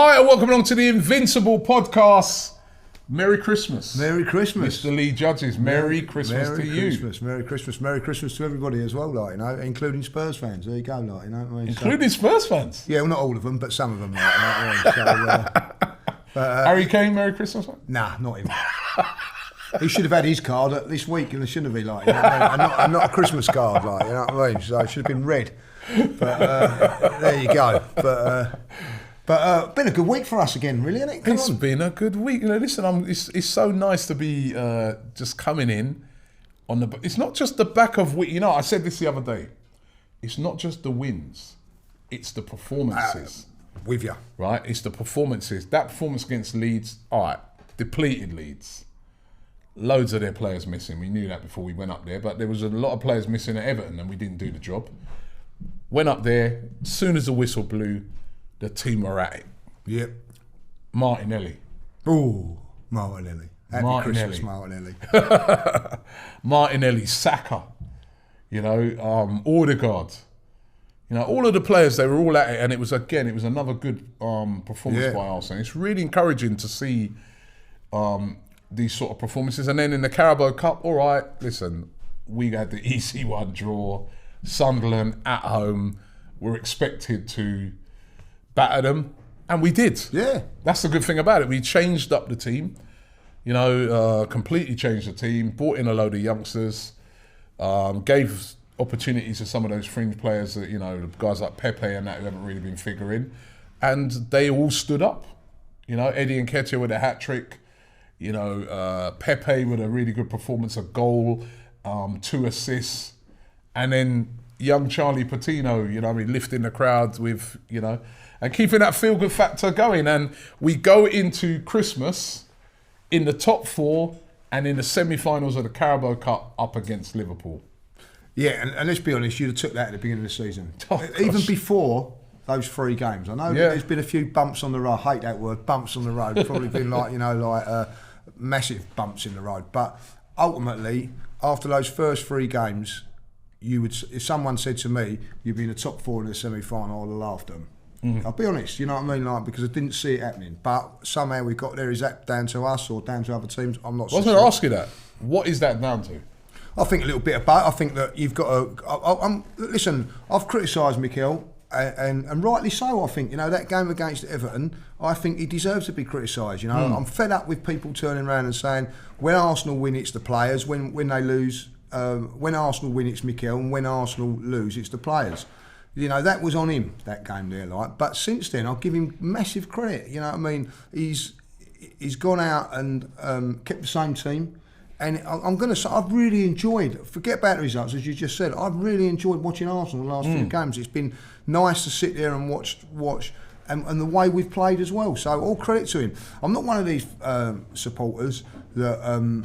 Hi and welcome along to the Invincible podcast. Merry Christmas. Merry Christmas. Mr. Lee Judges, Merry Christmas to you. Merry Christmas. Merry Christmas to everybody as well, like, you know, including Spurs fans. There you go, like, you know what I mean? Including Spurs fans? Yeah, well, not all of them, but some of them, like, you know, Harry Kane, Merry Christmas? Nah, not him. He should have had his card this week, and it shouldn't have been like, you know what I mean? And not a Christmas card, like, you know what I mean? So it should have been red. But there you go. But been a good week for us again, really, hasn't it? It's been a good week. You know, listen, it's so nice to be just coming in on the. It's not just the back of you know. I said this the other day. It's not just the wins; it's the performances. With you, right? It's the performances. That performance against Leeds, all right, depleted Leeds. Loads of their players missing. We knew that before we went up there, but there was a lot of players missing at Everton, and we didn't do the job. Went up there. As soon as the whistle blew, the team were at it. Yep. Martinelli. Ooh, Martinelli. Happy Christmas, Martinelli. Martinelli, Saka, you know, Odegaard. You know, all of the players, they were all at it, and it was another good performance by Arsenal. It's really encouraging to see these sort of performances. And then in the Carabao Cup, all right, listen, we had the easy one draw. Sunderland at home were expected to batter them, and we did. Yeah. That's the good thing about it. We changed up the team, you know, completely changed the team, brought in a load of youngsters, gave opportunities to some of those fringe players that, you know, guys like Pepe and that who haven't really been figuring, and they all stood up. You know, Eddie Nketiah with a hat-trick, you know, Pepe with a really good performance, a goal, 2 assists, and then young Charlie Patino, you know, I mean, lifting the crowd with, you know, and keeping that feel-good factor going. And we go into Christmas in the top 4 and in the semi-finals of the Carabao Cup up against Liverpool. Yeah, and let's be honest, you'd have took that at the beginning of the season. Oh, even before those 3 games. I know there's been a few bumps on the road. I hate that word, bumps on the road. Probably been like, you know, like massive bumps in the road. But ultimately, after those first 3 games, you would, if someone said to me, you'd be in the top 4 in the semi-final, I'd have laughed at them. Mm-hmm. I'll be honest, you know what I mean, like, because I didn't see it happening. But somehow we got there. Is that down to us or down to other teams? I'm not sure. I was going to ask you that. What is that down to? I think a little bit about. I think that you've got to. Listen, I've criticised Mikel, and rightly so. I think, you know, that game against Everton, I think he deserves to be criticised. You know, I'm fed up with people turning around and saying when Arsenal win, it's the players. When they lose. When Arsenal win, it's Mikel, and when Arsenal lose, it's the players. You know, that was on him, that game there, like. But since then, I'll give him massive credit. You know what I mean? He's gone out and kept the same team, and I'm going to say I've really enjoyed. Forget about the results, as you just said. I've really enjoyed watching Arsenal the last few games. It's been nice to sit there and watch. And the way we've played as well. So all credit to him. I'm not one of these supporters that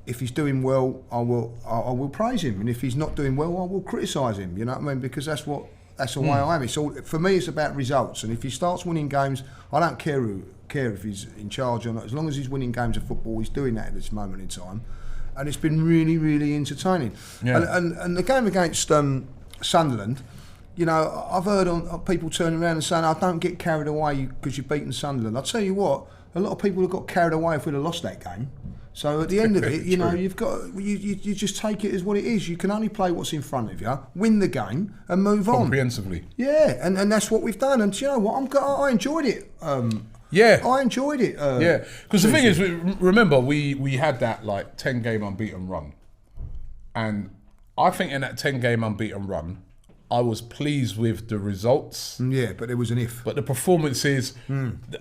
if he's doing well, I will praise him, and if he's not doing well, I will criticise him. You know what I mean? Because that's the way I am. It's all, for me, it's about results. And if he starts winning games, I don't care if he's in charge or not. As long as he's winning games of football, he's doing that at this moment in time, and it's been really, really entertaining. Yeah. And the game against Sunderland, you know, I've heard on people turning around and saying, "I don't get carried away because you've beaten Sunderland." I'll tell you what, a lot of people have got carried away if we'd have lost that game. So at the end of it, you know, you've got you just take it as what it is. You can only play what's in front of you, win the game, and move on comprehensively. Yeah, and that's what we've done. And do you know what? I enjoyed it. I enjoyed it. Yeah, because the thing is, remember we had that like 10-game unbeaten run, and I think in that 10-game unbeaten run, I was pleased with the results. Yeah, but there was an if. But the performances,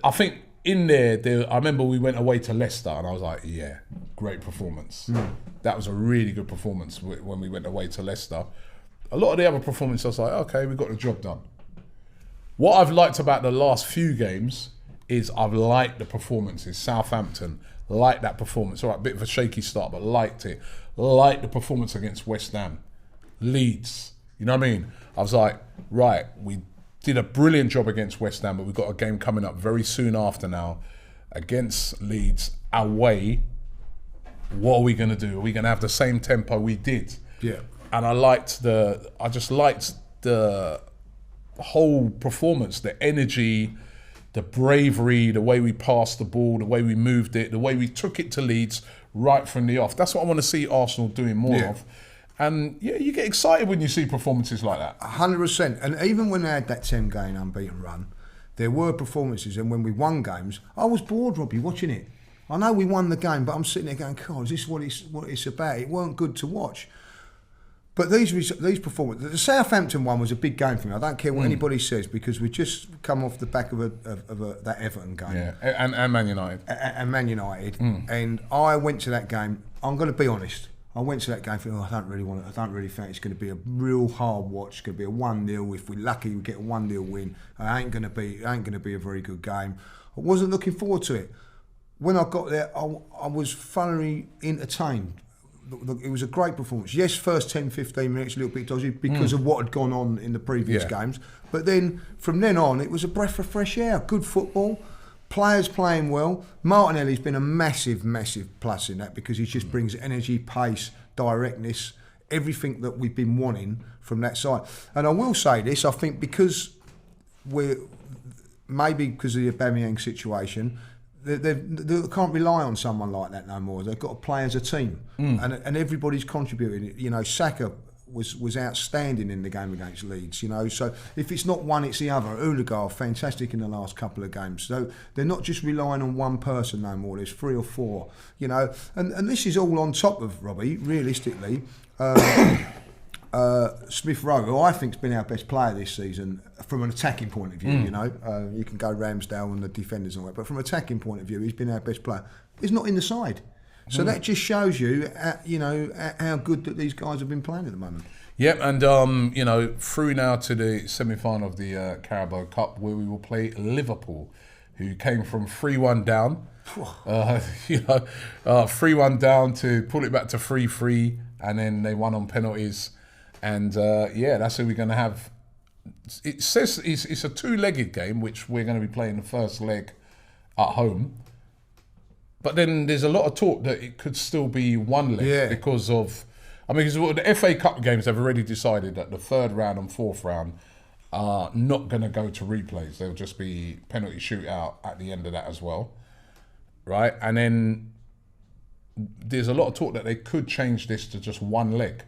I think. In there, I remember we went away to Leicester and I was like, yeah, great performance. That was a really good performance when we went away to Leicester. A lot of the other performances, I was like, okay, we got the job done. What I've liked about the last few games is I've liked the performances. Southampton, liked that performance. All right, bit of a shaky start, but liked it. Liked the performance against West Ham. Leeds, you know what I mean? I was like, right, we did a brilliant job against West Ham, but we've got a game coming up very soon after now against Leeds away. What are we going to do? Are we going to have the same tempo we did? Yeah. And I just liked the whole performance, the energy, the bravery, the way we passed the ball, the way we moved it, the way we took it to Leeds right from the off. That's what I want to see Arsenal doing more of. And yeah, you get excited when you see performances like that. 100%. And even when they had that 10-game unbeaten run, there were performances, and when we won games, I was bored, Robbie, watching it. I know we won the game, but I'm sitting there going, God, is this what it's about? It weren't good to watch. But these performances, the Southampton one was a big game for me. I don't care what anybody says, because we just come off the back of that Everton game. Yeah, and Man United. And Man United. And I went to that game, I'm going to be honest, I went to that game thinking, I don't really think it's going to be a real hard watch. It's going to be a 1-0. If we're lucky, we get a 1-0 win. It ain't going to be a very good game. I wasn't looking forward to it. When I got there, I was thoroughly entertained. It was a great performance. Yes, first 10-15 minutes a little bit dodgy because of what had gone on in the previous games. But then, from then on, it was a breath of fresh air. Good football, players playing well. Martinelli's been a massive, massive plus in that, because he just brings energy, pace, directness, everything that we've been wanting from that side. And I will say this, I think because maybe because of the Aubameyang situation, they can't rely on someone like that no more. They've got to play as a team, and everybody's contributing. You know, Saka was outstanding in the game against Leeds. You know, so if it's not one, it's the other. Odegaard, fantastic in the last couple of games. So they're not just relying on one person no more. There's 3 or 4. You know, and this is all on top of, Robbie, realistically. Smith Rowe, who I think has been our best player this season from an attacking point of view. You know, you can go Ramsdale and the defenders and all that, but from an attacking point of view, he's been our best player. He's not in the side, so that just shows you, how good that these guys have been playing at the moment. Yep, and you know, through now to the semi-final of the Carabao Cup, where we will play Liverpool, who came from 3-1 down, 3-1 down to pull it back to 3-3, and then they won on penalties. And that's who we're going to have. It says it's a 2-legged game, which we're going to be playing the first leg at home. But then there's a lot of talk that it could still be 1 leg because of, because the FA Cup games have already decided that the 3rd round and 4th round are not going to go to replays. They'll just be penalty shootout at the end of that as well, right? And then there's a lot of talk that they could change this to just 1 leg,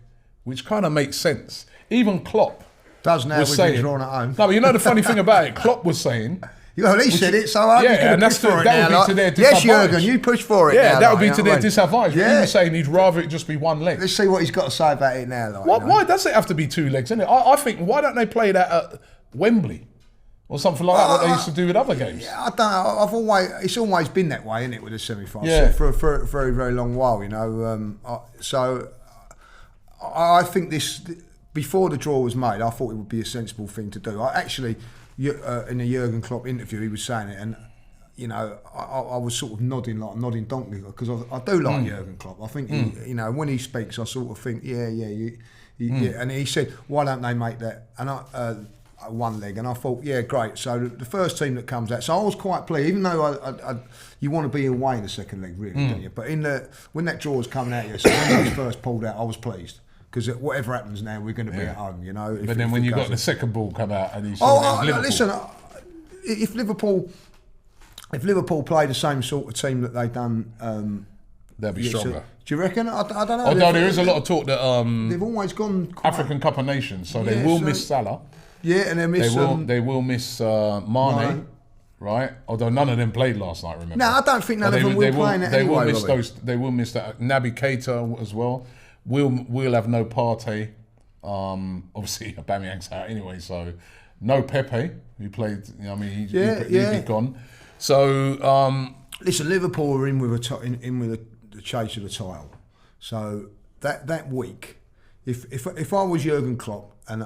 which kind of makes sense. Even Klopp does now with been drawn at home. No, but you know the funny thing about it, Klopp was saying... Well, he said it, so I'm going to push for it now. That would be to their disadvantage. Yes, Jurgen, you push for it now. Yeah, that would be to their disadvantage. Yeah. He was saying he'd rather it just be 1 leg. Let's see what he's got to say about it now. Why does it have to be 2 legs, isn't it? I think, why don't they play that at Wembley? Or something like that, what they used to do with other games. Yeah, I don't know. It's always been that way, isn't it, with the semi-final? Yeah. For a very, very long while, you know. So I think this, before the draw was made, I thought it would be a sensible thing to do. In a Jurgen Klopp interview, he was saying it, and you know, I was sort of nodding donkey, because I do like Jurgen Klopp. I think he, when he speaks, I sort of think, yeah. And he said, why don't they make that 1 leg? And I thought, yeah, great. So the first team that comes out. So I was quite pleased, even though you want to be away in the second leg, really, don't you? But when that draw was coming out, so when it was first pulled out, I was pleased. Because whatever happens now, we're going to be at home, you know. But then when you got the second ball come out and you saw Liverpool. Listen, if Liverpool play the same sort of team that they've done, they'll be stronger. Do you reckon? I don't know. Although there is a lot of talk that they've always gone African Cup of Nations, so they will miss Salah. Yeah, and they will miss Mane. Right, although none of them played last night. Remember? No, I don't think none of them will play that anyway. They will miss that. Naby Keita as well. We'll have no Partey. Obviously, Aubameyang's out anyway, so no Pepe, who played. He'd be gone. So listen, Liverpool are in with the chase of the title. So that week, if I was Jurgen Klopp, and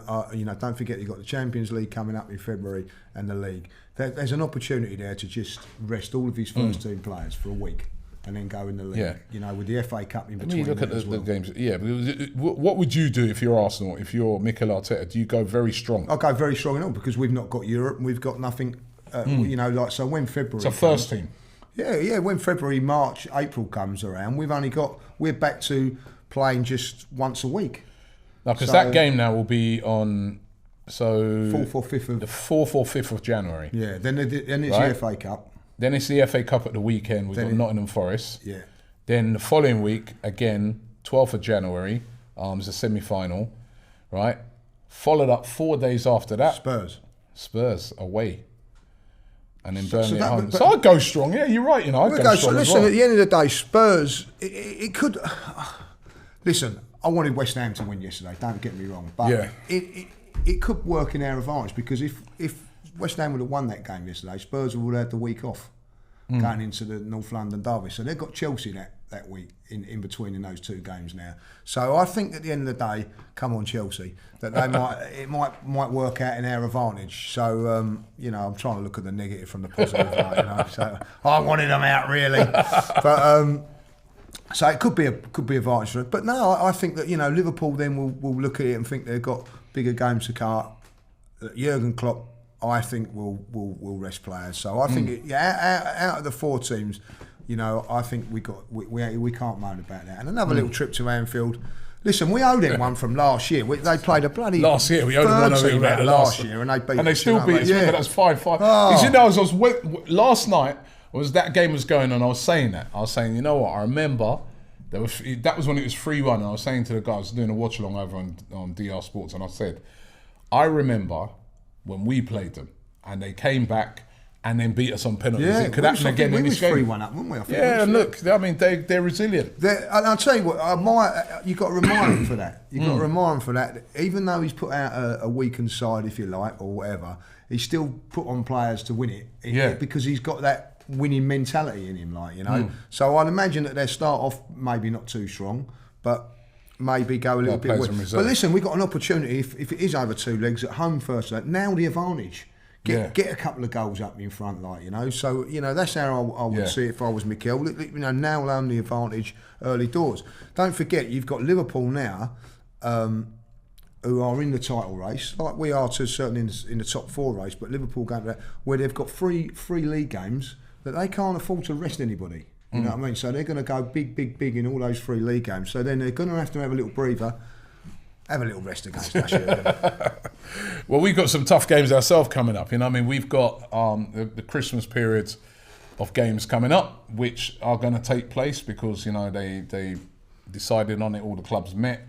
don't forget you've got the Champions League coming up in February and the league. There's an opportunity there to just rest all of his first team players for a week. And then go in the league, with the FA Cup in between. You look at the games. Yeah, what would you do if you're Arsenal? If you're Mikel Arteta, do you go very strong? I'll go very strong in all, because we've not got Europe and we've got nothing. So when February. It's a first team. Yeah. When February, March, April comes around, we're back to playing just once a week. Because that game now will be on So 4th or 5th of... the 4th or 5th of January. Yeah, then it's Right. the FA Cup. Then it's the FA Cup at the weekend. We've got Then Nottingham Forest. Yeah. Then the following week, again, 12th of January, is a semi-final, right? Followed up 4 days after that. Spurs away. And then Burnley at home. So I'd go strong. Yeah, you're right. You know, I'd go strong as listen, well. at the end of the day, Spurs, it could... Listen, I wanted West Ham to win yesterday, don't get me wrong. But Yeah. it could work in our advantage, because if West Ham would have won that game yesterday, Spurs would have had the week off going into the North London derby. So they've got Chelsea that week in between in those 2 games now. So I think at the end of the day, come on Chelsea, that they might work out in our advantage. So you know, I'm trying to look at the negative from the positive. You know, so I wanted them out really, but so it could be advantage for it. But no, I think that, you know, Liverpool then will look at it and think they've got bigger games to cut. Jurgen Klopp, I think will rest players. So I think out of the 4 teams, you know, I think we can't moan about that. And another little trip to Anfield. Listen, we owe them one from last year. They played a bloody last year. We owed them one over last year, and they beat. And they still beat us. Yeah, that's 5-5. Oh. You know, last night was that game was going on. I was saying that. I was saying, you know what? I remember that was when it was 3-1. And I was saying to the guys, I was doing a watch along over on DR Sports, and I said, I remember when we played them and they came back and then beat us on penalties. Yeah, it could happen again in this game. We was 3-1 up, weren't we? I think yeah, and look, I mean, they're resilient. And I'll tell you what, you've got to remind him for that. You've got to remind him for that. Even though he's put out a weakened side, if you like, or whatever, he's still put on players to win it. Yeah. Because he's got that winning mentality in him, like, you know. So I'd imagine that they'll start off maybe not too strong, but maybe go a little bit away. But listen, we've got an opportunity, if it is over 2 legs, at home first, like, now the advantage. Get a couple of goals up in front, like, you know. So, you know, that's how I would see it if I was Mikel. You know, now own the advantage early doors. Don't forget, you've got Liverpool now, who are in the title race, like we are to certainly in the top 4 race, but Liverpool going to that, where they've got three league games that they can't afford to rest anybody. You know what I mean? So they're going to go big in all those 3 league games. So then they're going to have a little breather, have a little rest against us. Well, we've got some tough games ourselves coming up. You know, I mean, we've got the Christmas period of games coming up, which are going to take place because, you know, they decided on it. All the clubs met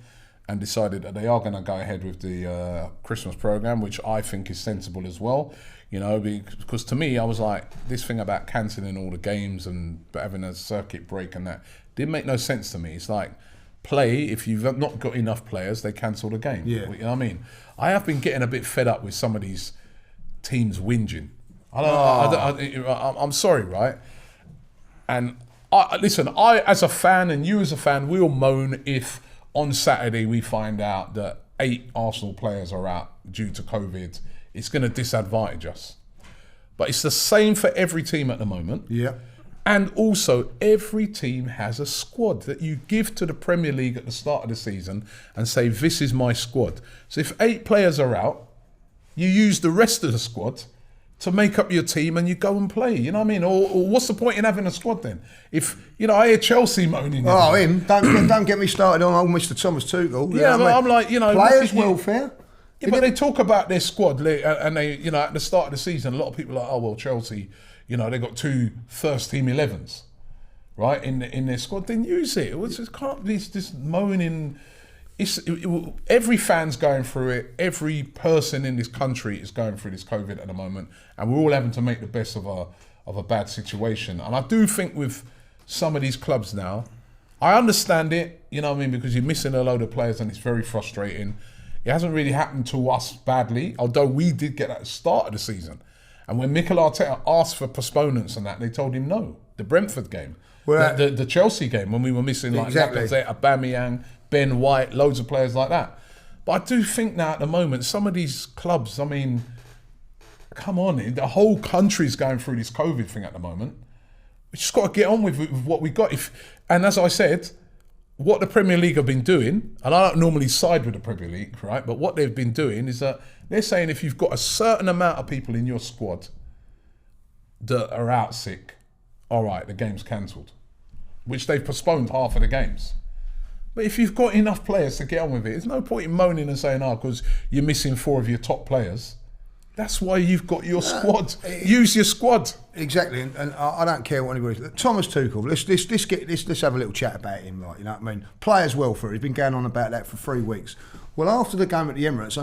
and decided that they are going to go ahead with the Christmas program, which I think is sensible as well. You know, because to me, I was like, this thing about cancelling all the games and having a circuit break and that didn't make no sense to me. It's like, play, if you've not got enough players, they cancel the game. Yeah. You know what I mean? I have been getting a bit fed up with some of these teams I'm sorry, right? And listen, I as a fan and you as a fan, we'll moan if on Saturday we find out that 8 Arsenal players are out due to COVID. It's going to disadvantage us. But it's the same for every team at the moment. Yeah. And also, every team has a squad that you give to the Premier League at the start of the season and say, this is my squad. So if 8 players are out, you use the rest of the squad to make up your team and you go and play. You know what I mean? Or what's the point in having a squad then? If, you know, I hear Chelsea moaning. Oh, him. Don't get me started on old Mr. Thomas Tuchel. Yeah, but I'm like, you know. Players' welfare. Yeah, but they talk about their squad and they, you know, at the start of the season, a lot of people are like, oh, well, Chelsea, you know, they got 2 first team 11s, right, in their squad. Then use it. It just can't be this moaning. Every fan's going through it. Every person in this country is going through this COVID at the moment, and we're all having to make the best of a bad situation. And I do think with some of these clubs now, I understand it, you know what I mean, because you're missing a load of players and it's very frustrating. It hasn't really happened to us badly, although we did get at the start of the season. And when Mikel Arteta asked for postponements and that, they told him no. The Brentford game, the Chelsea game, when we were missing like Lacazette, Aubameyang, Ben White, loads of players like that. But I do think now at the moment, some of these clubs, I mean, come on, the whole country's going through this COVID thing at the moment. We just got to get on with what we got. And as I said, what the Premier League have been doing, and I don't normally side with the Premier League, right? But what they've been doing is that they're saying if you've got a certain amount of people in your squad that are out sick, all right, the game's cancelled, which they've postponed half of the games. But if you've got enough players to get on with it, there's no point in moaning and saying, because you're missing 4 of your top players. That's why you've got your squad. Use your squad. Exactly, and I don't care what anybody. Thomas Tuchel. Let's have a little chat about him. Like, you know what I mean? Players' welfare. He's been going on about that for 3 weeks. Well, after the game at the Emirates, I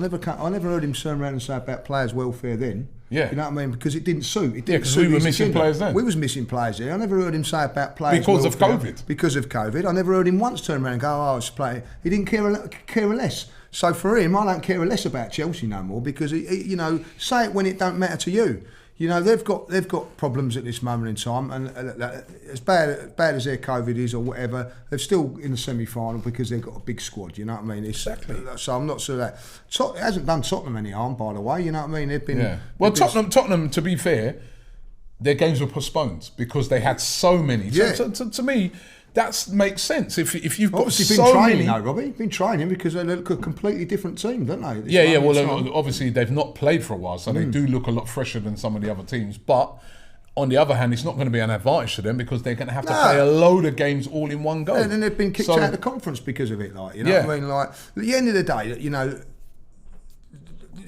never heard him turn around and say about players' welfare then. Yeah. You know what I mean? Because it didn't suit. Because we were missing players then. We was missing players then. I never heard him say about players' because welfare. of COVID. Because of COVID. I never heard him once turn around and go, it's play. He didn't care less. So for him, I don't care less about Chelsea no more because, you know, say it when it don't matter to you. You know, they've got problems at this moment in time, and as bad as their COVID is or whatever, they're still in the semi-final because they've got a big squad. You know what I mean? Exactly. So I'm not sure that it hasn't done Tottenham any harm, by the way. You know what I mean? They've been. Yeah. Well, Tottenham, to be fair, their games were postponed because they had so many. So to me, that makes sense. If you've got obviously so been training, many, though, Robbie. Been training because they look a completely different team, don't they? Yeah. Well, obviously they've not played for a while, so they do look a lot fresher than some of the other teams. But on the other hand, it's not going to be an advantage to them because they're going to have to play a load of games all in one go. And then they've been kicked out of the conference because of it. Like, you know what I mean? Like, at the end of the day, you know,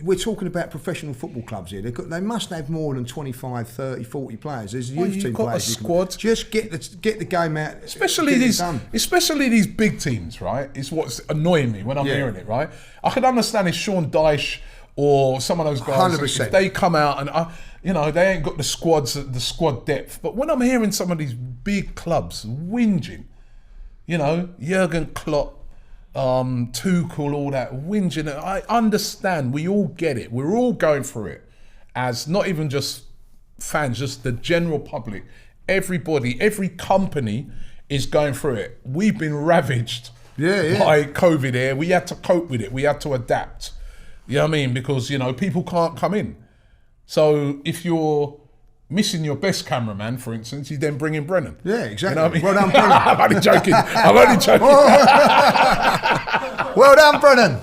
we're talking about professional football clubs here. They must have more than 25, 30, 40 players. There's youth team got players. A squad. Just get the game out. Especially these big teams, right? It's what's annoying me when I'm hearing it, right? I could understand if Sean Dyche or some of those guys, 100%. if they come out and you know, they ain't got the squad depth. But when I'm hearing some of these big clubs whinging, you know, Jurgen Klopp, Tuchel, all that whinging. I understand. We all get it. We're all going through it as not even just fans, just the general public. Everybody, every company is going through it. We've been ravaged by COVID here. We had to cope with it. We had to adapt. You know what I mean? Because, you know, people can't come in. So if you're missing your best cameraman, for instance, you then bring in Brennan. Yeah, exactly. You know what I mean? Well done, Brennan. I'm only joking. I'm only joking. Well done, Brennan.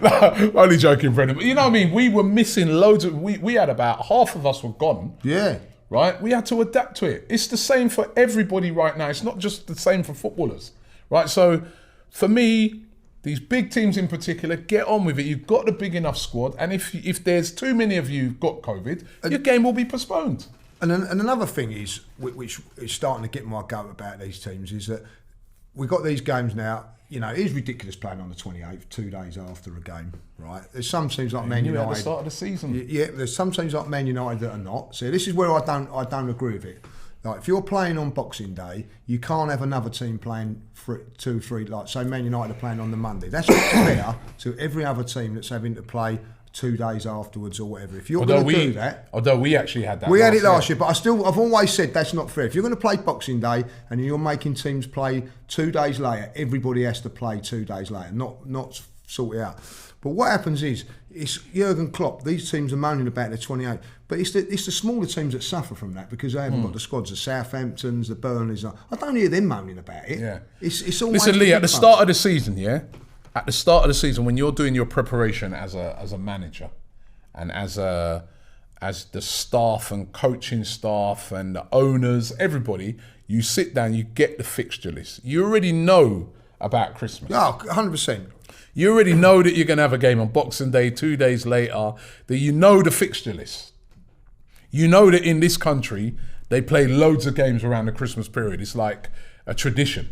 No, only joking, Brennan. But you know what I mean? We were missing loads of... We had about half of us were gone. Yeah. Right? We had to adapt to it. It's the same for everybody right now. It's not just the same for footballers. Right? So for me, these big teams in particular, get on with it. You've got a big enough squad. And if there's too many of you got COVID, your game will be postponed. And another thing is, which is starting to get my goat about these teams, is that we've got these games now. You know, it is ridiculous playing on the 28th, 2 days after a game, right? There's some teams like Man United. At the start of the season. Yeah, there's some teams like Man United that are not. So this is where I don't agree with it. Like, if you're playing on Boxing Day, you can't have another team playing 2, 3. Like, say Man United are playing on the Monday. That's not fair to every other team that's having to play 2 days afterwards or whatever. If you're going to do that... Although we actually had that We had it last year, but I've always said that's not fair. If you're going to play Boxing Day and you're making teams play 2 days later, everybody has to play 2 days later, not sort it out. But what happens is, it's Jurgen Klopp, these teams are moaning about the 28, but it's the smaller teams that suffer from that because they haven't got the squads, the Southamptons, the Burnleys. I don't hear them moaning about it. Yeah. It's always... Listen, Lee, at the start of the season, at the start of the season, when you're doing your preparation as a manager and as the staff and coaching staff and the owners, everybody, you sit down, you get the fixture list. You already know about Christmas. Oh, 100%. You already know that you're going to have a game on Boxing Day, 2 days later, that you know the fixture list. You know that in this country, they play loads of games around the Christmas period. It's like a tradition.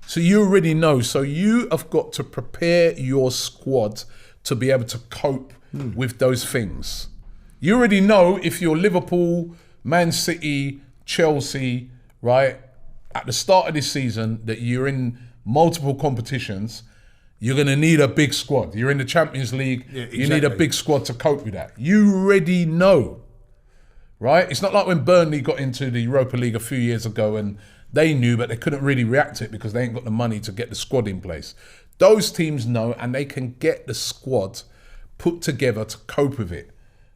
So you already know. So you have got to prepare your squad to be able to cope with those things. You already know if you're Liverpool, Man City, Chelsea, right, at the start of this season, that you're in multiple competitions, you're going to need a big squad. You're in the Champions League. Yeah, exactly. You need a big squad to cope with that. You already know, right? It's not like when Burnley got into the Europa League a few years ago and they knew, but they couldn't really react to it because they ain't got the money to get the squad in place. Those teams know, and they can get the squad put together to cope with it.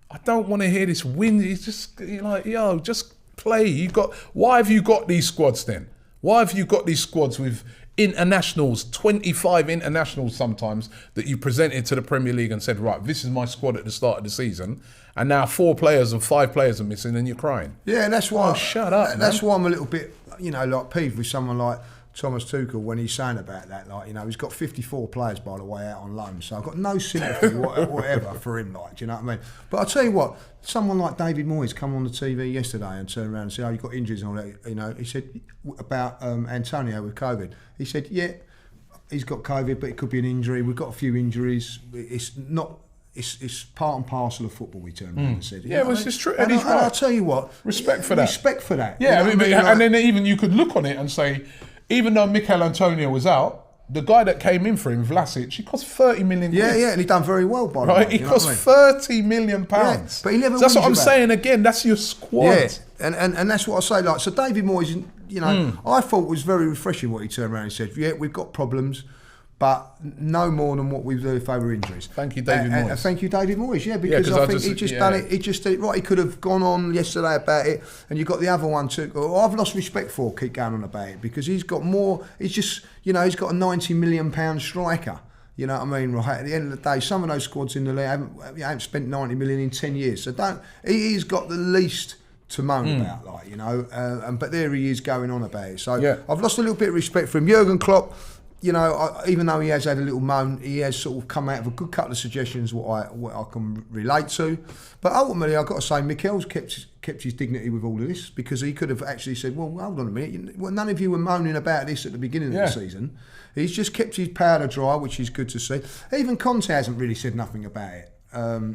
I don't want to hear this win. It's just like, just play. Why have you got these squads then? Why have you got these squads with internationals, 25 internationals sometimes, that you presented to the Premier League and said, right, this is my squad at the start of the season, and now 4 players and 5 players are missing and you're crying? Yeah, and that's why... shut up, That's why I'm a little bit, like peeved with someone like Thomas Tuchel when he's saying about that, like, you know, he's got 54 players, by the way, out on loan, so I've got no sympathy whatever for him, like, do you know what I mean? But I'll tell you what, someone like David Moyes come on the TV yesterday and turned around and said, oh, you've got injuries and all that, you know, he said about Antonio with COVID. He said, yeah, he's got COVID, but it could be an injury. We've got a few injuries. It's not... It's part and parcel of football, we turned around and said. Yeah, well, it's true. And he's right. I'll tell you what. Respect for that. Respect for that. Yeah, you know and then even you could look on it and say, even though Mikel Antonio was out, the guy that came in for him, Vlasic, he cost 30 million quid. Yeah, and he done very well, by the way. Right, he cost 30 million pounds. Yeah, but he never. So that's what I'm saying again. That's your squad. Yeah, and that's what I say. Like, so David Moyes, you know, I thought was very refreshing what he turned around and said. Yeah, we've got problems, but no more than what we do if they were injuries. Thank you, David Moyes. Thank you, David Moyes. Yeah, because I think he just done it. He just did it right. He could have gone on yesterday about it, and you got the other one too. I've lost respect for. Keep going on about it because he's got more. He's just, you know, he's got a £90 million striker. You know what I mean? Right. At the end of the day, some of those squads in the league haven't spent 90 million in 10 years. So don't. He's got the least to moan about, like, you know. But there he is going on about it. So yeah. I've lost a little bit of respect for him. Jurgen Klopp. You know, even though he has had a little moan, he has sort of come out with a good couple of suggestions what I can relate to. But ultimately, I've got to say, Mikel's kept his dignity with all of this, because he could have actually said, well, hold on a minute, well, none of you were moaning about this at the beginning of the season. He's just kept his powder dry, which is good to see. Even Conte hasn't really said nothing about it,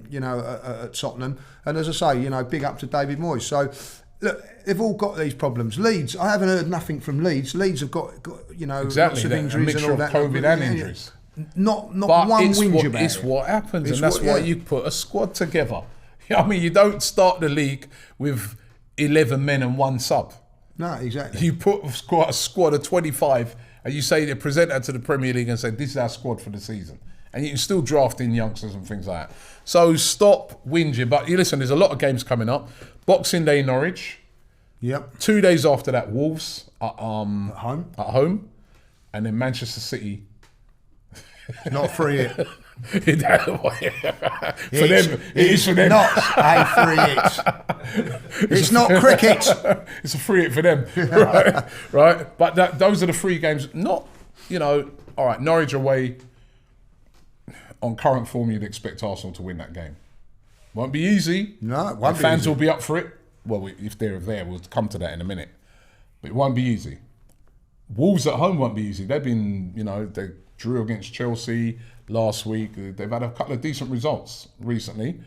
you know, at Tottenham. And as I say, you know, big up to David Moyes. So, look, they've all got these problems. Leeds, I haven't heard nothing from Leeds. Leeds have got you know, lots of injuries and all that. COVID and injuries. Not one whinge about it. It's what happens, and that's why you put a squad together. I mean, you don't start the league with 11 men and one sub. No, exactly. You put a squad of 25, and you say they present that to the Premier League and say, this is our squad for the season. And you can still draft in youngsters and things like that. So stop whinging. But you listen, there's a lot of games coming up. Boxing Day, Norwich. Yep. 2 days after that, Wolves at home. And then Manchester City. It's not free hit. For them, it is for them. Not a free hit. It's not cricket. It's a free hit for them, right? But those are the three games. Not, you know, all right, Norwich away. On current form, you'd expect Arsenal to win that game. Won't be easy. No, it won't be fans easy. will be up for it. Well, if they're there, we'll come to that in a minute. But it won't be easy. Wolves at home won't be easy. They've been, you know, they drew against Chelsea last week. They've had a couple of decent results recently.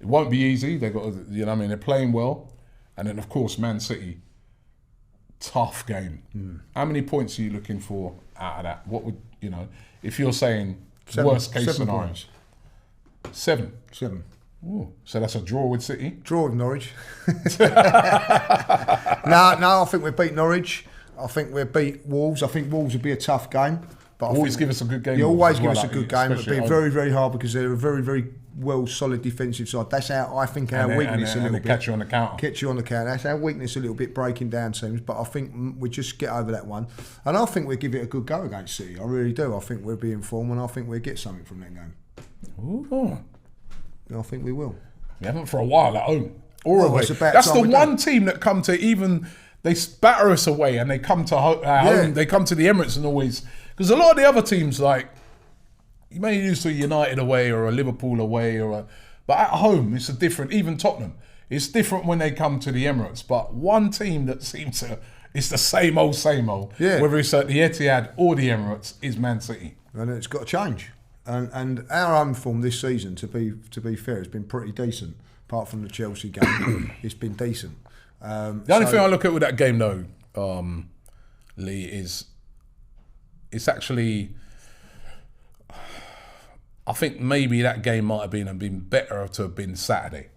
It won't be easy. They've got, you know, I mean, they're playing well. And then, of course, Man City. Tough game. How many points are you looking for out of that? What would, you know, if you're saying worst case scenario? Points. Seven. Ooh, so that's a draw with City? Draw with Norwich. No, I think we'll beat Norwich. I think we'll beat Wolves. I think Wolves would be a tough game. But always give us a good game. You always give us a good game. It'll be very, very hard because they're a very, very well solid defensive side. That's our weakness a little bit. Catch you on the counter. Catch you on the counter. That's our weakness a little bit, breaking down teams. But I think we just get over that one. And I think we'll give it a good go against City. I really do. I think we'll be in form and I think we'll get something from that game. Ooh. I think we will. We haven't for a while at home or away. That's the one team that come to even, they batter us away and they come to home. They come to the Emirates and always, because a lot of the other teams, like, you may use to a United away or a Liverpool away but at home it's a different. Even Tottenham, it's different when they come to the Emirates. But one team that seems to, it's the same old, whether it's at the Etihad or the Emirates, is Man City, and it's got to change. And our home form this season, to be fair, has been pretty decent. Apart from the Chelsea game, it's been decent. The only thing I look at with that game, though, Lee, is it's actually, I think maybe that game might have been better to have been Saturday,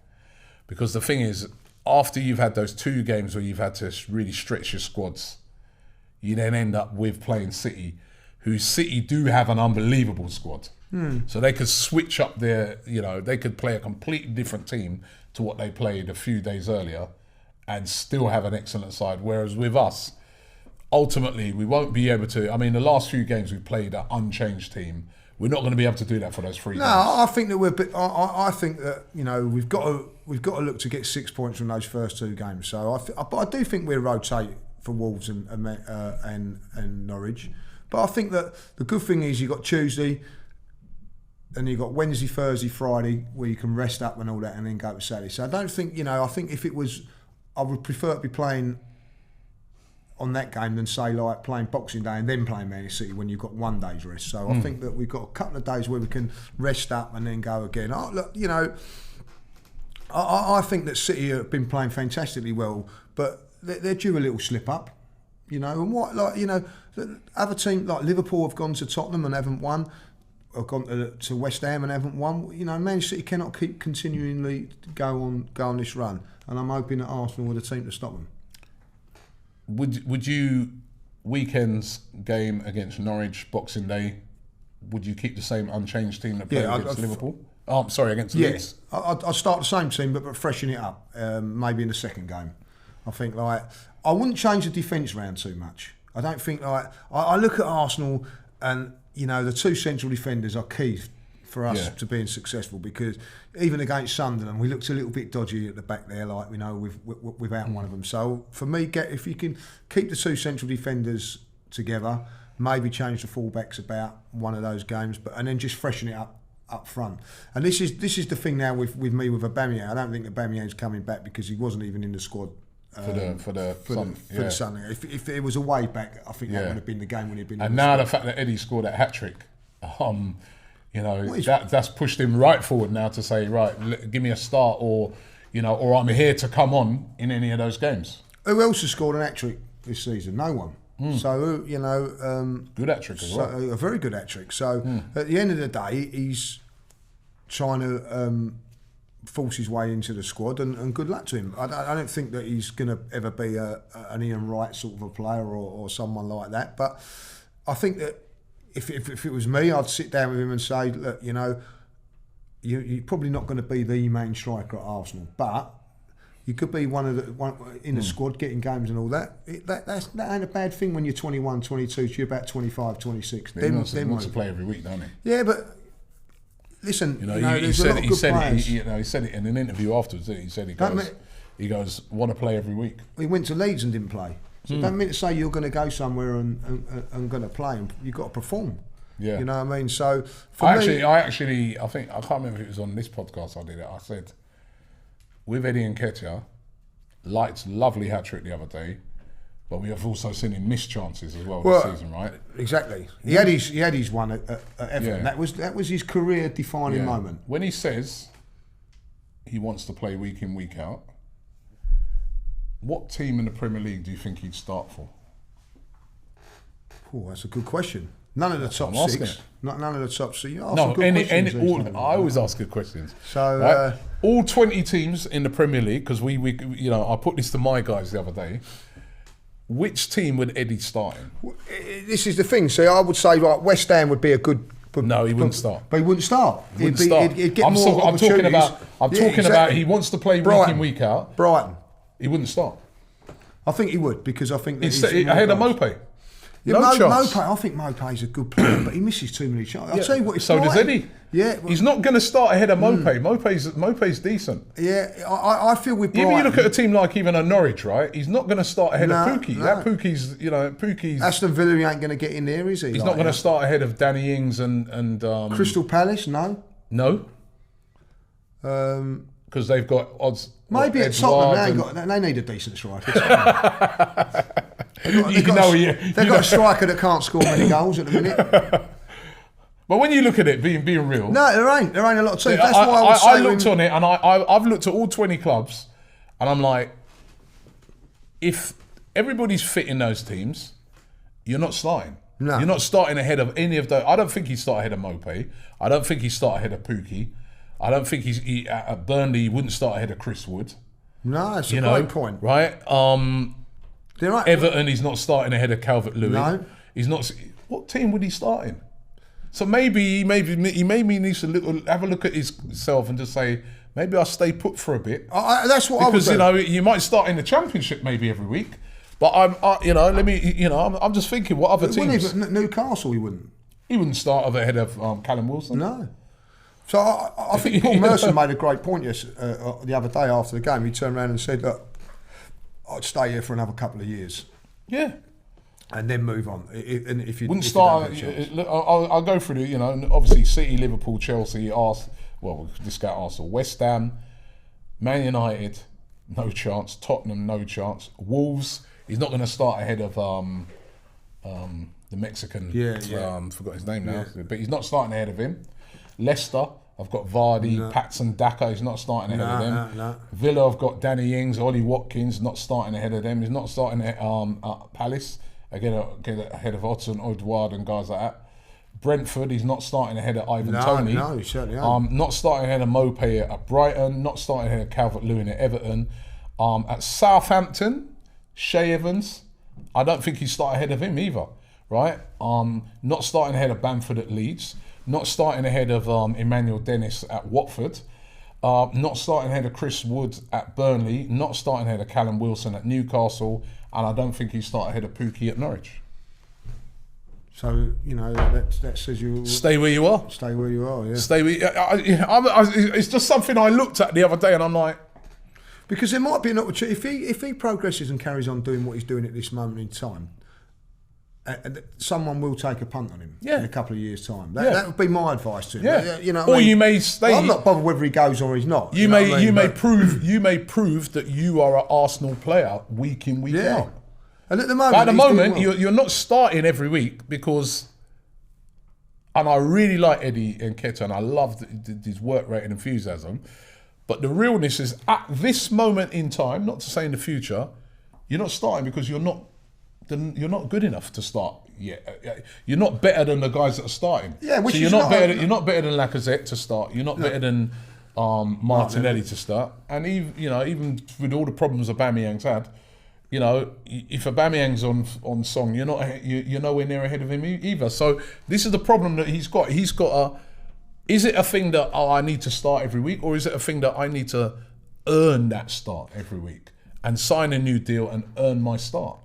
because the thing is, after you've had those two games where you've had to really stretch your squads, you then end up with playing City, who City do have an unbelievable squad. So they could switch up their, you know, they could play a completely different team to what they played a few days earlier and still have an excellent side. Whereas with us, ultimately, we won't be able to. I mean, the last few games we've played an unchanged team. We're not going to be able to do that for those 3 games. No, I think that I think that, you know, we've got to look to get 6 points from those first 2 games. So but I do think we'll rotate for Wolves and Norwich. But I think that the good thing is you've got Tuesday, and you've got Wednesday, Thursday, Friday, where you can rest up and all that, and then go to Saturday. So I don't think, I think if it was, I would prefer to be playing on that game than say like playing Boxing Day and then playing Man City when you've got 1 day's rest. So I think that we've got a couple of days where we can rest up and then go again. I think that City have been playing fantastically well, but they're due a little slip up, and other teams like Liverpool have gone to Tottenham and haven't won. Have gone to West Ham and haven't won. Man City cannot keep continually go on this run, and I'm hoping that Arsenal are the team to stop them. Would you weekend's game against Norwich, Boxing Day? Would you keep the same unchanged team that played against Liverpool? Against Leeds. I'd start the same team, but freshen it up. Maybe in the second game. I think I wouldn't change the defence round too much. I don't think I look at Arsenal and the 2 central defenders are key for us to being successful, because even against Sunderland we looked a little bit dodgy at the back there, without one of them. So for me, if you can keep the 2 central defenders together, maybe change the fullbacks about one of those games, and then just freshen it up front. And this is the thing now with me with Aubameyang. I don't think Aubameyang's coming back because he wasn't even in the squad for the Sunday. If it was a way back, I think that would have been the game when he'd been. And now the fact that Eddie scored that hat trick, that's pushed him right forward now to say, right, give me a start, or I'm here to come on in any of those games. Who else has scored an hat trick this season? No one. So good hat trick as well. A very good hat trick. So at the end of the day, he's trying to force his way into the squad, and good luck to him. I don't think that he's going to ever be an Ian Wright sort of a player or someone like that. But I think that if it was me, I'd sit down with him and say, look, you're probably not going to be the main striker at Arsenal, but you could be one in the squad getting games and all that. That ain't a bad thing when you're 21, 22, you're about 25, 26. He wants to play every week, don't he? Yeah, but listen, he said it in an interview afterwards, didn't he? He said he goes, want to play every week. He went to Leeds and didn't play. So it don't mean to say you're going to go somewhere and going to play, and you've got to perform. Yeah. You know what I mean? So I think I can't remember if it was on this podcast I did it. I said, with Eddie Nketiah, lovely hat trick the other day, but we have also seen him miss chances as well this season, right? Exactly. He had his one at Everton. Yeah. That was his career defining moment. When he says he wants to play week in, week out, what team in the Premier League do you think he'd start for? Oh, that's a good question. None of the top 6. None of the top 6. I always ask good questions. So right? All 20 teams in the Premier League, because I put this to my guys the other day. Which team would Eddie start in? This is the thing. See, I would say West Ham would be a good. No, he wouldn't start. But he wouldn't start. He'd get more opportunities. I'm talking about he wants to play week in, week out. Brighton. He wouldn't start. I think he would, because I think that he's ahead of Mope. Yeah, I think Mope's a good player, but he misses too many chances. I'll tell you what. So does Eddie. Yeah, he's not going to start ahead of Mope. Mope's decent. Yeah, I feel with Brighton. Even you look at a team like even a Norwich, right? He's not going to start ahead of Pookie. No. That Pookie's. Aston Villa ain't going to get in there, is he? He's not going to start ahead of Danny Ings and Crystal Palace. No. Because they've got odds. Maybe at Tottenham they need a decent striker. They've got a striker that can't score many goals at the minute. But when you look at it, being real, no, there ain't a lot of teams. That's why I looked on it, and I've looked at all 20 clubs, and I'm like, if everybody's fit in those teams, you're not starting. No. You're not starting ahead of any of those. I don't think he'd start ahead of Mope. I don't think he'd start ahead of Pookie. I don't think at Burnley he wouldn't start ahead of Chris Wood. No, that's a great point. Right? Everton, he's not starting ahead of Calvert-Lewin. No. He's not. What team would he start in? So maybe he needs to have a look at himself and just say, maybe I'll stay put for a bit. That's what I would do. Because you might start in the Championship maybe every week. But I'm just thinking what other teams. Newcastle, he wouldn't. He wouldn't start ahead of Callum Wilson. No. So I think Paul Merson made a great point the other day after the game. He turned around and said, look, I'd stay here for another couple of years. Yeah. And then move on. And if you Wouldn't if start. You don't get a chance. Look, I'll go through the, and obviously City, Liverpool, Chelsea, we'll discount Arsenal, West Ham, Man United, no chance. Tottenham, no chance. Wolves, he's not going to start ahead of the Mexican. Forgot his name now, but he's not starting ahead of him. Leicester, I've got Vardy, Patson Daka. He's not starting ahead of them. No. Villa, I've got Danny Ings, Ollie Watkins, not starting ahead of them. He's not starting at Palace. Again, ahead of Odsonne, Odward and guys like that. Brentford, he's not starting ahead of Ivan Toney. No, he certainly ain't. Not starting ahead of Mopé at Brighton. Not starting ahead of Calvert-Lewin at Everton. At Southampton, Shea Evans, I don't think he's starting ahead of him either. Right? Not starting ahead of Bamford at Leeds. Not starting ahead of Emmanuel Dennis at Watford. Not starting ahead of Chris Wood at Burnley. Not starting ahead of Callum Wilson at Newcastle. And I don't think he's starting ahead of Pukki at Norwich. So, that says you... Stay where you are. Stay where you are, yeah. Stay where it's just something I looked at the other day and I'm like... Because there might be an opportunity, if he progresses and carries on doing what he's doing at this moment in time, someone will take a punt on him in a couple of years' time. That would be my advice to him. Yeah. Or you may stay. I'm not bothered whether he goes or he's not. You may prove that you are an Arsenal player week in, week out. And at the moment, you're not starting every week because. And I really like Eddie Nketiah and I love his work rate and enthusiasm. But the realness is at this moment in time, not to say in the future, you're not starting because you're not good enough to start yet. You're not better than the guys that are starting. Yeah, which so you're not better than Lacazette to start. You're not better than Martinelli to start. And even with all the problems Aubameyang's had, if Aubameyang's on song, you're nowhere near ahead of him either. So this is the problem that he's got. He's got is it a thing that I need to start every week, or is it a thing that I need to earn that start every week and sign a new deal and earn my start?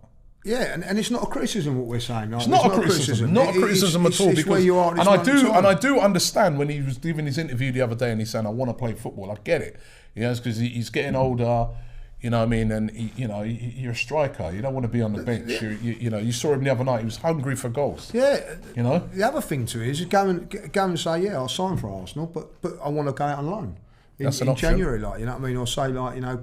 Yeah, and it's not a criticism what we're saying. Right? It's not a criticism. Not a criticism at all. It's where you are. And I do understand when he was giving his interview the other day and he's saying, "I want to play football." I get it. It's because he's getting older. You know what I mean? And you're a striker. You don't want to be on the bench. You saw him the other night. He was hungry for goals. Yeah. The other thing to it is go and say, "Yeah, I'll sign for Arsenal, but I want to go out on loan." In January, or say,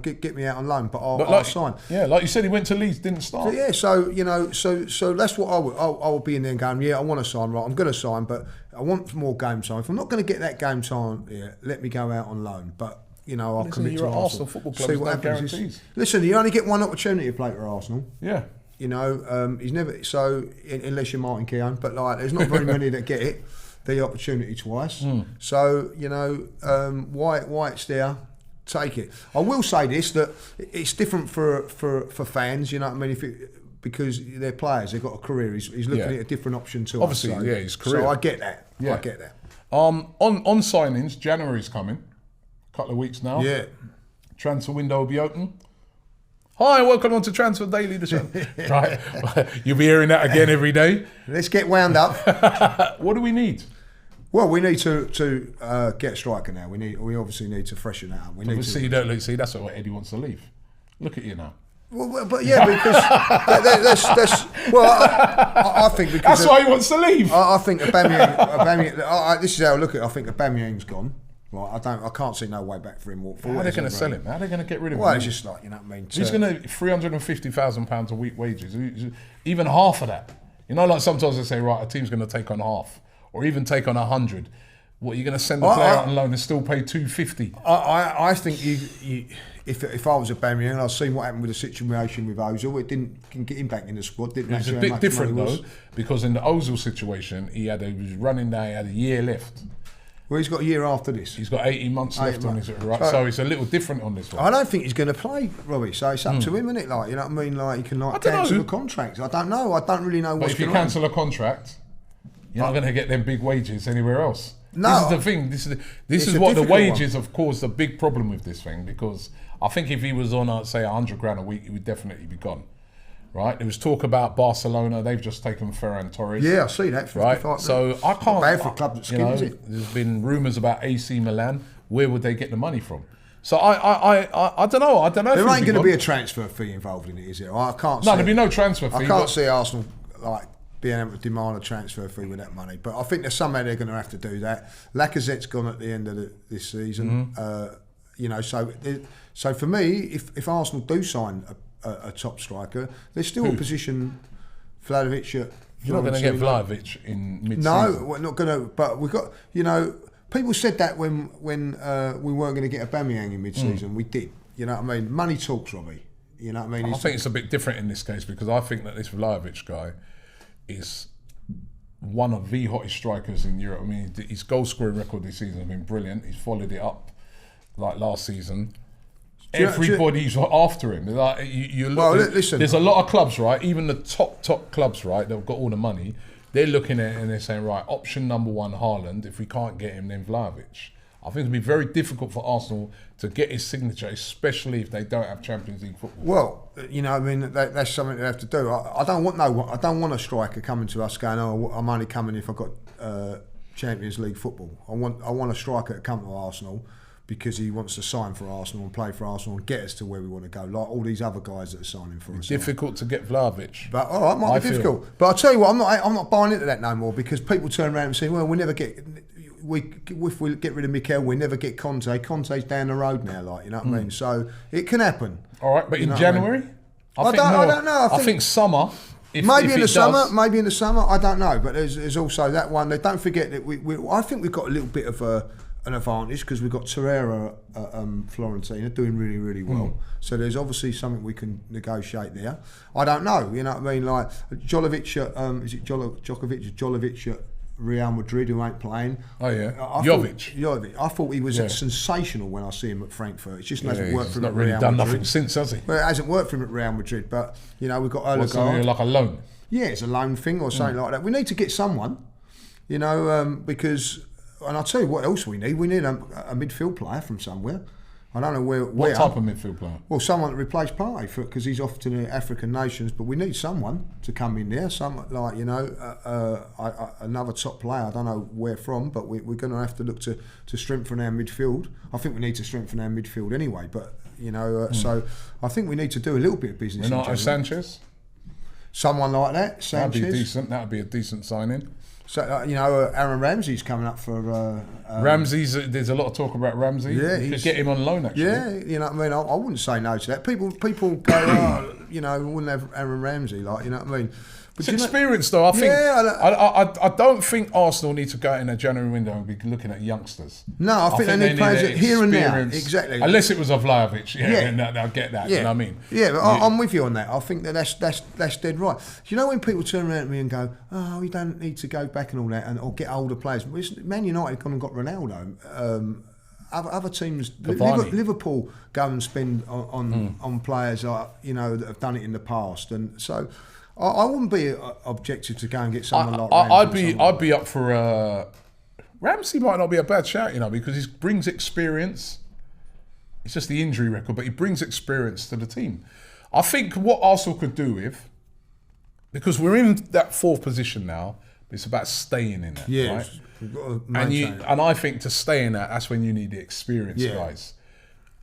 get me out on loan, but I'll sign. Yeah, like you said, he went to Leeds, didn't start. So that's what I would be in there going, yeah, I want to sign, right? I'm going to sign, but I want more game time. If I'm not going to get that game time, let me go out on loan. But I'll commit to Arsenal Football Club. See what happens. Listen, you only get one opportunity to play for Arsenal. Yeah. He's never unless you're Martin Keown, but there's not very many that get it. The opportunity twice. So, why it's there, take it. I will say this, that it's different for fans, you know what I mean? Because they're players, they've got a career. He's looking at a different option to obviously, us. his career. So I get that. Yeah. I get that. On signings, January's coming. A couple of weeks now. Yeah. Transfer window will be open. Hi, welcome on to Transfer Daily, the show. Right, you'll be hearing that again every day. Let's get wound up. What do we need? Well, we need to get a striker now. We obviously need to freshen that up. See, that's what Eddie wants to leave. Look at you now. Well, but yeah, because that's I think because that's why he wants to leave. I think Aubameyang. This is how I look at it. I think Aubameyang's gone. Right, I can't see no way back for him. How are they going to sell him? How are they going to get rid of him? Well, it's just like, you know what I mean. He's going to £350,000 a week wages. Even half of that. Like sometimes they say, right, a team's going to take on half, or even take on 100. What, you're going to send the player out on loan and still pay £250? I think you if I was Aubameyang, I've seen what happened with the situation with Ozil. It didn't get him back in the squad. It was a bit different though, because in the Ozil situation, he was running down. He had a year left. Well, he's got a year after this. He's got 18 months left on his right, so it's a little different on this one. I don't think he's going to play, Robbie. So it's up to him, isn't it? Like, you know what I mean? Like, he can cancel a contract. I don't know. I don't really know what's going on. But if you cancel a contract, you're not going to get them big wages anywhere else. No, this is the thing. This is what the wages have caused a big problem with this thing, because I think if he was on, say, $100,000 a week, he would definitely be gone. Right, there was talk about Barcelona. They've just taken Ferran Torres. Yeah, I see that. Right, so I can't. Not bad for a club that's skin, is it? There's been rumours about AC Milan. Where would they get the money from? So I don't know. I don't know. There ain't going to be a transfer fee involved in it, is there? I can't. No, there'll be no transfer fee. I can't see Arsenal like being able to demand a transfer fee with that money. But I think there's somehow they're going to have to do that. Lacazette's gone at the end of this season. You know, so for me, if Arsenal do sign a top striker, there's still a position. Vlahovic. You're not going to get Vlahovic in mid-season. No, we're not going to. But we've got, you know, people said that when we weren't going to get Aubameyang in mid-season. We did. You know what I mean? Money talks, Robbie. You know what I mean? I think it's a bit different in this case because I think that this Vlahovic guy is one of the hottest strikers in Europe. I mean, his goal scoring record this season has been brilliant. He's followed it up like last season. Everybody's after him. Like, you look, listen. There's a lot of clubs, right? Even the top clubs, right? They've got all the money. They're looking at it and they're saying, right, option number one, Haaland. If we can't get him, then Vlahovic. I think it'll be very difficult for Arsenal to get his signature, especially if they don't have Champions League football. Well, you know, I mean, that's something they have to do. I don't want a striker coming to us going, oh, I'm only coming if I've got Champions League football. I want a striker to come to Arsenal because he wants to sign for Arsenal and play for Arsenal and get us to where we want to go, like all these other guys that are signing for us. Difficult to get Vlahovic. But all right, might be difficult. But I'll tell you what, I'm not buying into that no more because people turn around and say, well, if we get rid of Mikel, we never get Conte. Conte's down the road now, like, you know what I mean? So it can happen. All right, but in January? I don't know. I think summer. Maybe in the summer, I don't know. But there's also that one. Don't forget that I think we've got a little bit of an advantage because we've got Torreira at Fiorentina doing really, really well. So there's obviously something we can negotiate there. I don't know, you know what I mean? Like Jolovic at Real Madrid, who ain't playing. Oh yeah, Jovic. I thought he was sensational when I see him at Frankfurt. It just hasn't worked for him at Real Madrid. He's not really done nothing since, has he? Well, it hasn't worked for him at Real Madrid, but you know we've got Odegaard. Like a loan? Yeah, it's a loan thing or something like that. We need to get someone, you know, because. And I'll tell you what else we need. We need a midfield player from somewhere. I don't know where. What type of midfield player? Well, someone to replace Partey because he's off to the African nations. But we need someone to come in there. Some like another top player. I don't know where from, but we're going to have to look to strengthen our midfield. I think we need to strengthen our midfield anyway. But you know, so I think we need to do a little bit of business. Renato Sanchez. Someone like that. Sanchez. That'd be decent. That'd be a decent signing. So you know, Aaron Ramsey's coming up for. Ramsey's. There's a lot of talk about Ramsey. Yeah, you could get him on loan actually. Yeah, you know what I mean. I wouldn't say no to that. People go, oh, you know, we wouldn't have Aaron Ramsey, like, you know what I mean. But it's experience, though. I think. Yeah, I don't think Arsenal need to go out in a January window and be looking at youngsters. No, I think they need players here and now. Exactly. Unless it was a Vlahovic, and I'll get that. Yeah. You know what I mean? Yeah, but I'm with you on that. I think that's dead right. You know when people turn around to me and go, "Oh, we don't need to go back and all that, or get older players." Man United gone and got Ronaldo. Other teams, Liverpool go and spend on players, you know, that have done it in the past, and so. I wouldn't be objective to go and get someone like Ramsey. I'd be up for Ramsey. Might not be a bad shout, you know, because he brings experience. It's just the injury record, but he brings experience to the team. I think what Arsenal could do with, because we're in that fourth position now, it's about staying in it, right? And I think to stay in that's when you need the experienced guys.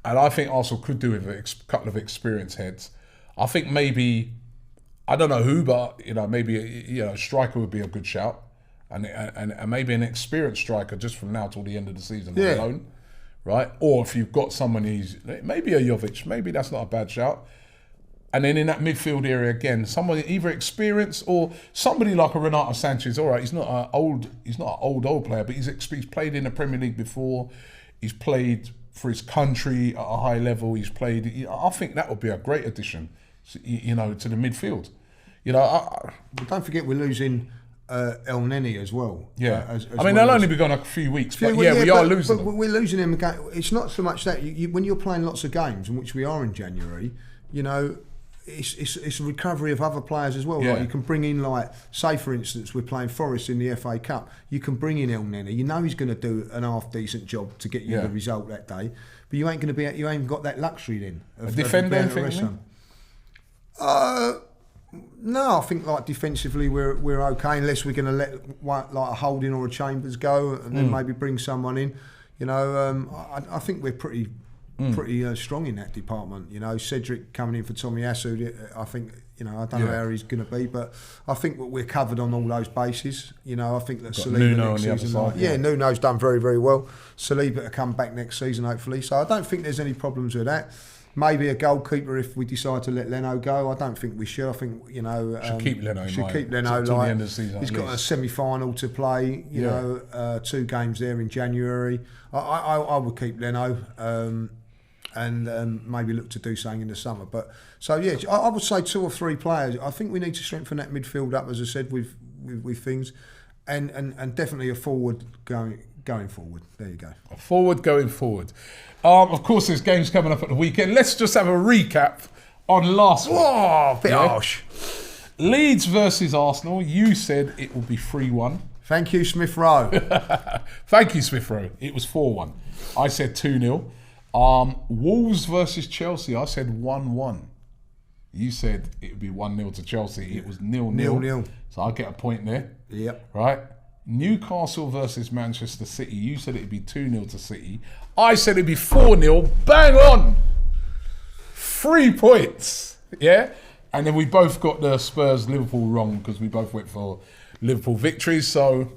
And I think Arsenal could do with a couple of experienced heads. I think maybe. I don't know who, but you know, maybe a striker would be a good shout, and maybe an experienced striker just from now till the end of the season alone, right? Or if you've got someone who's maybe a Jovic, maybe that's not a bad shout. And then in that midfield area again, someone either experienced or somebody like a Renato Sanchez. All right, he's not an old player, but he's played in the Premier League before. He's played for his country at a high level. He's played. I think that would be a great addition, you know, to the midfield. You know, don't forget we're losing El Neni as well. Yeah, I mean they'll only be gone a few weeks, but we are losing them. But we're losing them again. It's not so much that when you're playing lots of games, in which we are in January, you know, it's a recovery of other players as well. Yeah. Like you can bring in, like, say for instance, we're playing Forest in the FA Cup. You can bring in El Neni. You know he's going to do an half decent job to get you the result that day. But you ain't going to be. You ain't got that luxury then. A defender, anything? No, I think like defensively we're okay unless we're going to let like a Holding or a Chambers go and then maybe bring someone in. You know, I think we're pretty pretty strong in that department. You know, Cedric coming in for Tomiyasu, I think, you know, I don't know how he's going to be, but I think that we're covered on all those bases. You know, I think that Saliba Nuno next on the other season, side, Nuno's done very, very well. Saliba to come back next season, hopefully. So I don't think there's any problems with that. Maybe a goalkeeper if we decide to let Leno go. I don't think we should. I think, you know, should keep Leno. Keep Leno. Till the end of the season. He's got a semi-final to play. You know, 2 games there in January. I would keep Leno. And maybe look to do something in the summer. But so yeah, I would say 2 or 3 players. I think we need to strengthen that midfield up, as I said, with things, and definitely a forward going forward. There you go. A forward going forward. Of course, there's games coming up at the weekend. Let's just have a recap on last week. Whoa, bit harsh. Leeds versus Arsenal. You said it will be 3-1. Thank you, Smith Rowe. Thank you, Smith Rowe. It was 4-1. I said 2-0. Wolves versus Chelsea. I said 1-1. You said it would be 1-0 to Chelsea. It was 0-0. 0-0. So I'll get a point there. Yep. Right. Newcastle versus Manchester City. You said it'd be 2-0 to City. I said it'd be 4-0. Bang on. 3 points. Yeah. And then we both got the Spurs-Liverpool wrong because we both went for Liverpool victories. So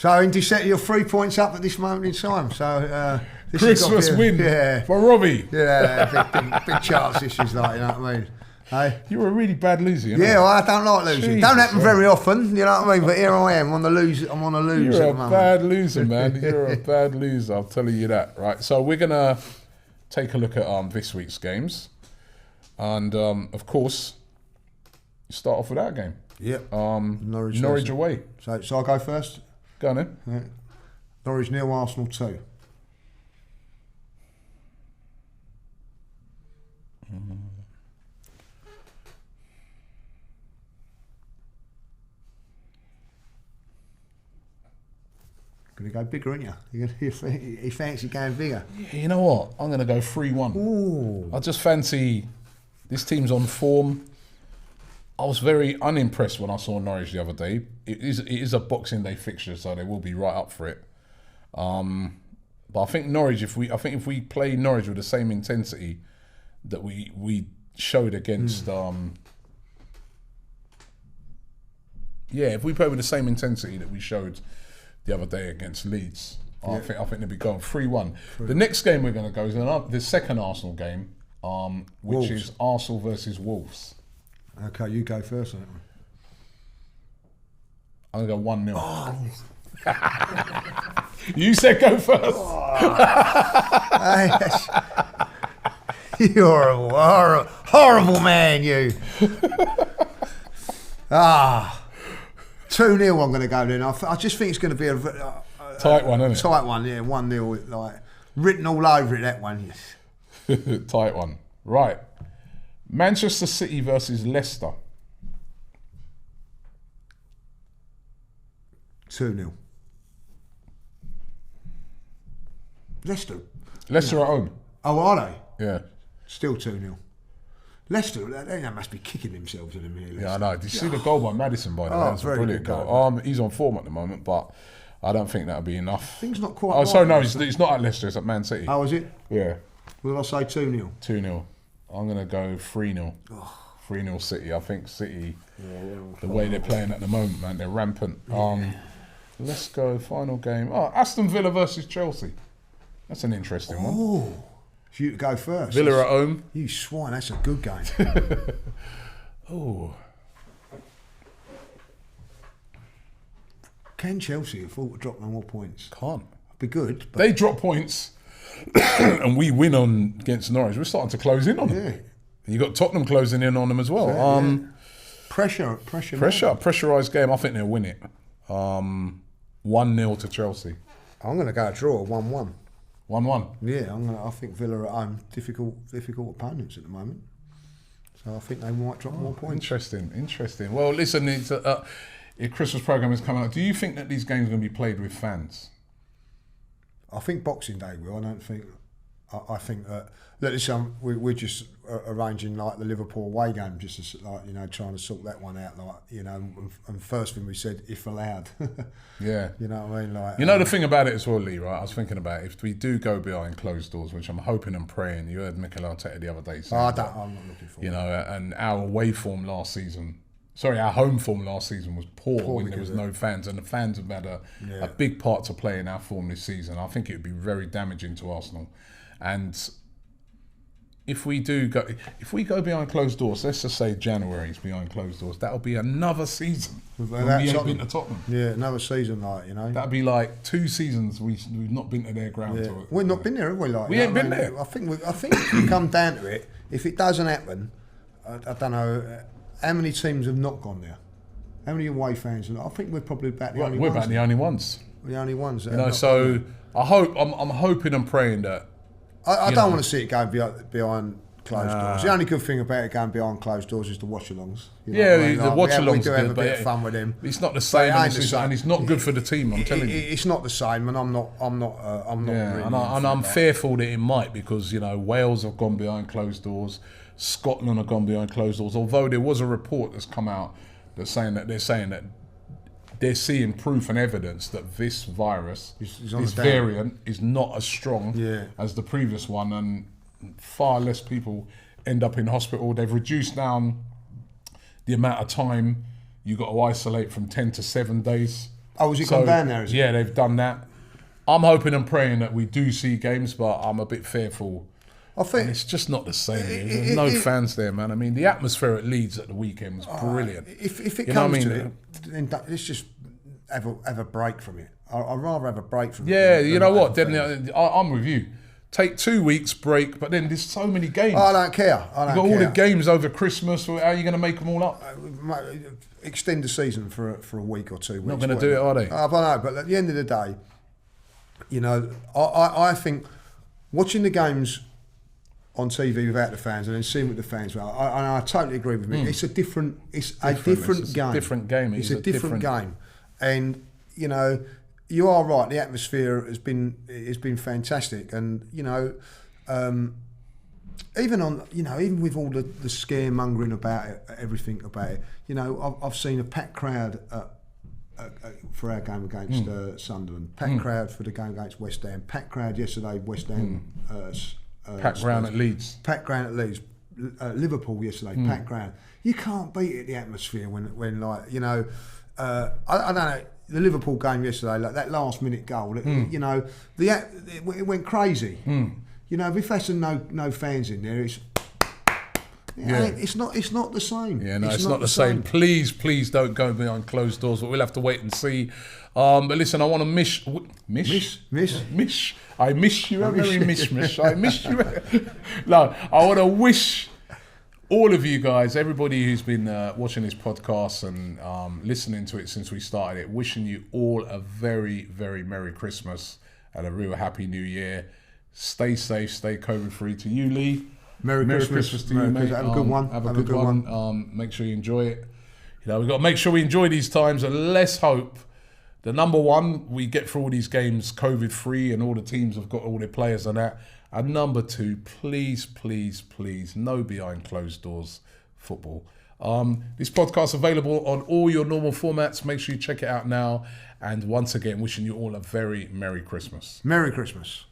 in December, you're 3 points up at this moment in time. So this Christmas win for Robbie. Yeah, big chance this is like, you know what I mean? Hey. You were a really bad loser. Yeah, I don't like losing. Jesus, don't happen very often, you know what I mean? But here I am on the lose. I'm on a lose. You're at a the moment. bad loser, man. You're a bad loser. I'm telling you that. Right. So we're gonna take a look at this week's games, and of course, you start off with that game. Yep. Norwich away. So I'll go first. Go on then. Yeah. Norwich 0, Arsenal 2. Going to go bigger, aren't you? You fancy going bigger? Yeah, you know what? I'm going to go 3-1. Ooh. I just fancy this team's on form. I was very unimpressed when I saw Norwich the other day. It is a Boxing Day fixture, so they will be right up for it. But I think Norwich, if we play Norwich with the same intensity that we showed against, if we play with the same intensity that we showed the other day against Leeds, I think they'll be going 3-1. The next game we're going to go is the second Arsenal game, which is Arsenal versus Wolves. Okay, you go first on that one. I'm going to go 1-0. You said go first. You're a horrible man, you. 2-0 I'm going to go then. I just think it's going to be a tight one, isn't it? Tight one, yeah. 1-0, like written all over it, that one. Yes. Tight one. Right. Manchester City versus Leicester. 2-0. Leicester at home. Oh, are they? Yeah. Still 2-0. Leicester, they must be kicking themselves in a minute. Yeah, I know. Did you see the goal by Maddison, by the way? That's a brilliant goal. He's on form at the moment, but I don't think that'll be enough. Thing's not quite. Oh, sorry, no, it's not at Leicester. It's at Man City. Oh, is it? Yeah. Will I say 2-0? 2-0. I'm going to go 3-0. 3-0 City. I think City, the way they're playing at the moment, man, they're rampant. Let's go final game. Aston Villa versus Chelsea. That's an interesting one. Oh, if you go first. Villa at home. You swine, that's a good game. Oh. Can Chelsea afford to drop no more points? Can't. Be good. But they drop points and we win against Norwich. We're starting to close in on them. Yeah. You got Tottenham closing in on them as well. Pressurised game. I think they'll win it. 1-0 to Chelsea. I'm going to go a draw, 1-1. 1-1. Yeah, I think Villa at home, difficult opponents at the moment. So I think they might drop more points. Interesting. Well, listen, it's a Christmas programme is coming up. Do you think that these games are going to be played with fans? I think Boxing Day will. I think that listen, we're just arranging like the Liverpool away game, just as, like, you know, trying to sort that one out, like, you know. And first thing we said, if allowed. Yeah. You know what I mean? Like, you know the thing about it as well, Lee, right? I was thinking about if we do go behind closed doors, which I'm hoping and praying. You heard Mikel Arteta the other day saying, I'm not looking for. You know, and our away form last season. Sorry, our home form last season was poor when there was no fans, and the fans have had a big part to play in our form this season. I think it would be very damaging to Arsenal. And if we go behind closed doors, let's just say January's behind closed doors, that'll be another season. We ain't been to Tottenham. Yeah, another season, like, you know. That'd be like 2 seasons we've not been to their ground. Yeah. We've not been there, have we? Like, we ain't been there. I think if you come down to it, if it doesn't happen, I don't know how many teams have not gone there. How many away fans? I think we're probably about the only ones. We're about the only ones. We're the only ones. You know, so I'm hoping and praying that. I don't want to see it go behind closed doors. The only good thing about it going behind closed doors is the watch-alongs. You know, the watch-alongs. We do have a bit of fun with him. It's not the same, and it's not good for the team. I'm telling you, it's not the same, and I'm not. Yeah, really and I'm fearful that it might, because, you know, Wales have gone behind closed doors, Scotland have gone behind closed doors. Although there was a report that's come out that's saying that they're seeing proof and evidence that this virus, this variant, is not as strong as the previous one, and far less people end up in hospital. They've reduced down the amount of time you got to isolate from 10 to 7 days. Oh, has it gone down there? Yeah, they've done that. I'm hoping and praying that we do see games, but I'm a bit fearful. I think it's just not the same. There's no fans there, man. I mean, the atmosphere at Leeds at the weekend was brilliant. If it comes to it, then let's just have a break from it. I'd rather have a break from it. Yeah, you know what? Then I'm with you. Take 2 weeks break, but then there's so many games. I don't care. You've got all the games over Christmas. How are you going to make them all up? Extend the season for a week or 2 weeks. Not going to do it, are they? I know, but at the end of the day, you know, I think watching the games on TV without the fans and then seeing what the fans were, I totally agree with me. It's a different game. It's a different game, and you know, you are right. The atmosphere has been fantastic, and you know, even with all the scaremongering about it, everything about it, you know, I've seen a packed crowd for our game against Sunderland, packed crowd for the game against West Ham, packed crowd yesterday, West Ham. Packed ground at Leeds. Packed ground at Leeds. Liverpool yesterday, packed ground. You can't beat it, the atmosphere, when like, you know, I don't know, the Liverpool game yesterday, like that last minute goal, you know, it went crazy. You know, if there's no fans in there, it's not the same. Yeah, no, it's not the same. Please don't go behind closed doors, but we'll have to wait and see. But listen, I want to miss. I miss you. I miss you. No, I want to wish all of you guys, everybody who's been watching this podcast and listening to it since we started it, wishing you all a very, very Merry Christmas and a real Happy New Year. Stay safe, stay COVID-free. To you, Lee. Merry Christmas to you, mate. Have a good one. Have a good one. Make sure you enjoy it. You know, we've got to make sure we enjoy these times, and let's hope that number one, we get through all these games COVID-free and all the teams have got all their players and that. And number two, please, no behind closed doors football. This podcast is available on all your normal formats. Make sure you check it out now. And once again, wishing you all a very Merry Christmas. Merry Christmas.